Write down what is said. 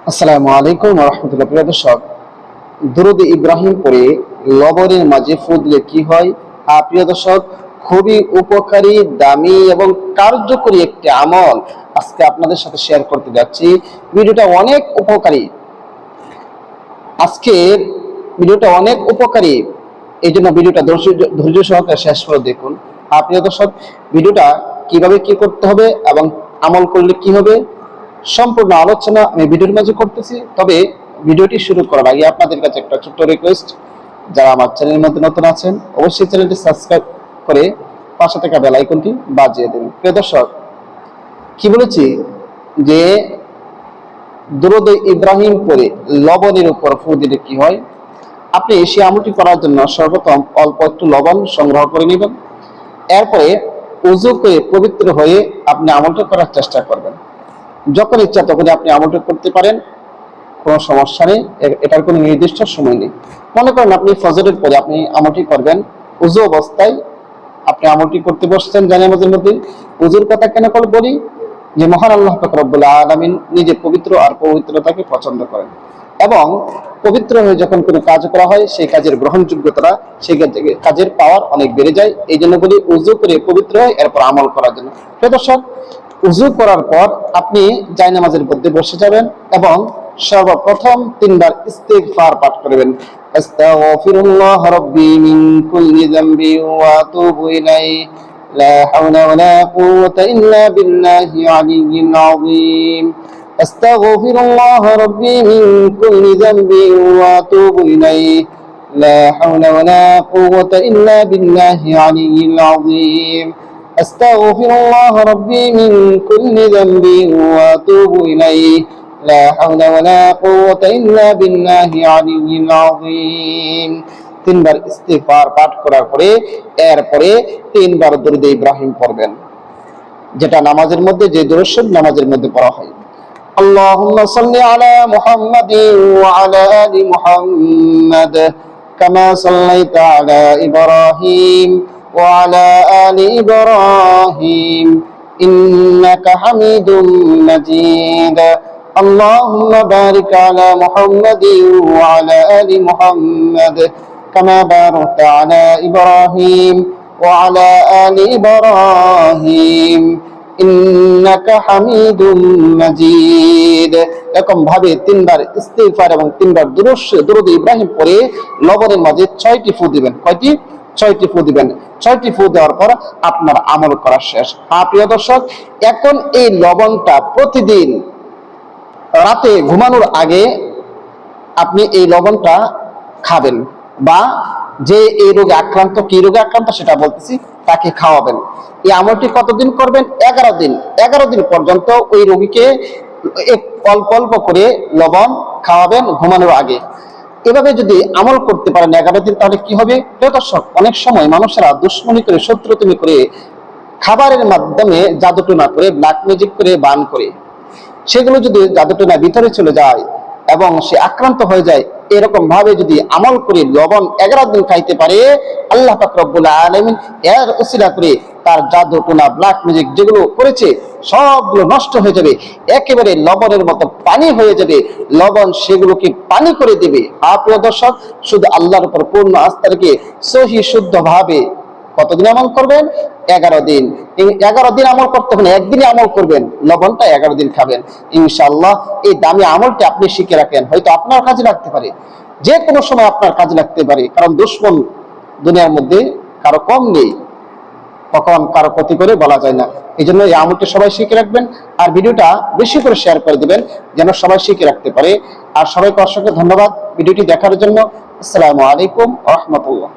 আসসালামু আলাইকুম ওয়া রাহমাতুল্লাহ। প্রিয় দর্শক, দুরূদ ইব্রাহিম পড়ে লবণের মাঝে ফু দিলে কি হয়? প্রিয় দর্শক, খুবই উপকারী, দামি এবং কার্যকরী একটি আমল আজকে আপনাদের সাথে শেয়ার করতে যাচ্ছি। ভিডিওটা অনেক উপকারী। আজকের ভিডিওটা অনেক উপকারী, এই জন্য ভিডিওটা ধৈর্য সহকারে শেষ করে দেখুন। প্রিয় দর্শক, ভিডিওটা কিভাবে কি করতে হবে এবং আমল করলে কি হবে সম্পূর্ণ আলোচনা আমি ভিডিওর মাঝে করতেছি। তবে ভিডিওটি শুরু করার আগে আপনাদের কাছে একটা ছোট্ট রিকোয়েস্ট, যারা আমার চ্যানেলের মধ্যে নতুন আছেন অবশ্যই চ্যানেলটি সাবস্ক্রাইব করে পাশে থাকা বেল আইকনটি বাজিয়ে দেবেন। প্রিয় দর্শক, কি বলেছি যে দুরূদ ইব্রাহিম পড়ে লবণের উপর ফু দিলে কি হয়? আপনি সেই আমলটি করার জন্য সর্বপ্রথম অল্প একটু লবণ সংগ্রহ করে নেবেন। এরপরে উযু করে পবিত্র হয়ে আপনি আমলটা করার চেষ্টা করবেন। যখন ইচ্ছা তখনই আপনি আমলটা করতে পারেন, কোনো সমস্যা নেই, এটার কোনো নির্দিষ্ট সময় নেই। মনে করেন আপনি ফজরের পরে আপনি আমলটি করবেন, উযু অবস্থায় আপনি আমলটি করতে বসছেন জানাজার মধ্যে। উযুর কথা কেন বলি? যে মহান আল্লাহ পাক রব্বুল আলামিন নিজে পবিত্র আর পবিত্রতাকে পছন্দ করেন, এবং পবিত্র হয়ে যখন কোনো কাজ করা হয় সেই কাজের গ্রহণযোগ্যতা, সেই কাজের পাওয়ার অনেক বেড়ে যায়। এই জন্য বলি উযু করে পবিত্র হয় এরপর আমল করার জন্য। প্রিয় দর্শক, উযু করার পর আপনি জায়নামাজের মধ্যে বসে যাবেন এবং সর্বপ্রথম 3 বার ইস্তিগফার পাঠ করবেন। আস্তাগফিরুল্লাহ রাব্বি মিন কুল্লি যামবি ওয়া আতুবু ইলাইহি লা হাওলা ওয়ালা কুওয়াতা ইল্লা বিল্লাহি আলিয়্যিল আযীম। আস্তাগফিরুল্লাহ রাব্বি মিন কুল্লি যামবি ওয়া আতুবু ইলাইহি লা হাওলা ওয়ালা কুওয়াতা ইল্লা বিল্লাহি আলিয়্যিল আযীম। أستغفر الله ربي من كل ذنب وأتوب إليه لا حول ولا قوة إلا بالله العلي العظيم। 3 বার ইস্তিগফার পাঠ করার পরে এরপরে 3 বার দুরূদ ইব্রাহিম পড়বেন, যেটা নামাজের মধ্যে যে দুরূদ নামাজের মধ্যে পড়া হয়। আল্লাহুম্মা সাল্লি আলা মুহাম্মাদিন ওয়া আলা আলি মুহাম্মাদ কামা সাল্লাইতা আলা ইব্রাহিম وعلى آل إبراهيم إنك حميد مجيد اللهم بارك على محمد وعلى آل محمد كما باركت على إبراهيم وعلى آل إبراهيم إنك حميد مجيد। এরকম ভাবে 3 বার ইস্তিগফার এবং 3 বার দুরূদ ইব্রাহিম পড়ে লবণের মাঝে 6টি ফু দিবেন। কয়টি? 6টি ফু দিবেন। 6টি ফু দেওয়ার পর আপনার আমল করা শেষ। প্রিয় দর্শক, এখন এই লবণটা প্রতিদিন রাতে ঘুমানোর আগে আপনি এই লবণটা খাবেন, বা যে এই রোগে আক্রান্ত, কি রোগে আক্রান্ত সেটা বলতেছি, তাকে খাওয়াবেন। এই আমলটি কতদিন করবেন? 11 দিন। 11 দিন পর্যন্ত ওই রোগীকে অল্প অল্প করে লবণ খাওয়াবেন ঘুমানোর আগে। এভাবে যদি আমল করতে পারেন 11 দিন, তাহলে কি হবে? প্রিয় দর্শক, অনেক সময় মানুষেরা দুশ্মনী করে, শত্রুতামি করে, খাবারের মাধ্যমে জাদুটোনা করে, ব্ল্যাক ম্যাজিক করে, বান করে, সেগুলো যদি জাদুটোনা ভিতরে চলে যায় এবং সে আক্রান্ত হয়ে যায়, এরকম ভাবে যদি আমল করে লবণ 11 দিন খাইতে পারে, আল্লাহ পাক রব্বুল আলামিন এর উসিলা করে তার জাদুটোনা, ব্ল্যাক ম্যাজিক যেগুলো করেছে সবগুলো নষ্ট হয়ে যাবে, একেবারে লবণের মতো পানি হয়ে যাবে। লবণ সেগুলোকে পানি করে দেবে। প্রিয় দর্শক, শুধু আল্লাহর উপর পূর্ণ আস্থা রেখে সহি শুদ্ধ ভাবে কতদিন আমল করবেন? 11 দিন। 11 দিন আমল করতে হবে না, একদিনই আমল করবেন, লবণটা 11 দিন খাবেন। ইনশাআল্লাহ এই দামি আমলটি আপনি শিখে রাখেন, হয়তো আপনার কাজে লাগতে পারে, যে কোনো সময় আপনার কাজে লাগতে পারে। কারণ দুশ্মন দুনিয়ার মধ্যে কারো কম নেই, কখন কারো ক্ষতি করে বলা যায় না। এই জন্য এই আমলটি সবাই শিখে রাখবেন, আর ভিডিওটা বেশি করে শেয়ার করে দিবেন যেন সবাই শিখে রাখতে পারে। আর সবাইকে অসংখ্য ধন্যবাদ ভিডিওটি দেখার জন্য। আসসালামু আলাইকুম ওয়া রাহমাতুল্লাহ।